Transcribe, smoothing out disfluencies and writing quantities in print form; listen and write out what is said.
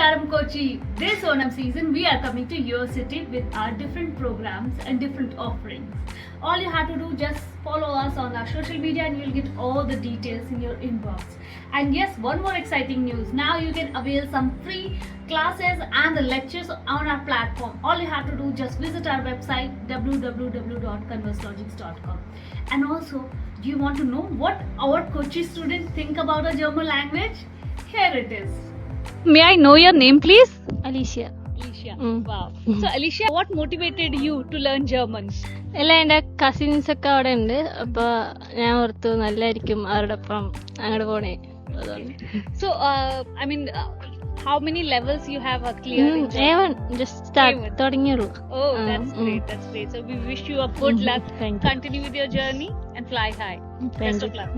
Namaskaram Kochi. This Onam season we are coming to your city with our different programs and different offerings. All you have to do just follow us on our social media and you'll get all the details in your inbox. And yes, one more exciting news. Now you can avail some free classes and the lectures on our platform. All you have to do just visit our website www.converselogix.com. And also, do you want to know what our Kochi students think about a German language? Here it is. May I know your name, please? Alicia. Alicia. Wow. So Alicia, what motivated you to learn German? എല്ലാം എൻ്റെ cousins ഒക്കെ അവിടെ ഉണ്ട്. അപ്പോൾ ഞാൻ ഓർത്തു നല്ലതായിരിക്കും അവരോടൊപ്പം അങ്ങോട്ട് പോണേ. അതുകൊണ്ട് So, how many levels you have cleared in German? Even just start A1. തുടങ്ങിയുള്ളൂ. Oh, that's great. That's great. So we wish you a good luck. Thank you. Continue with your journey and fly high. Thank Best you. of luck.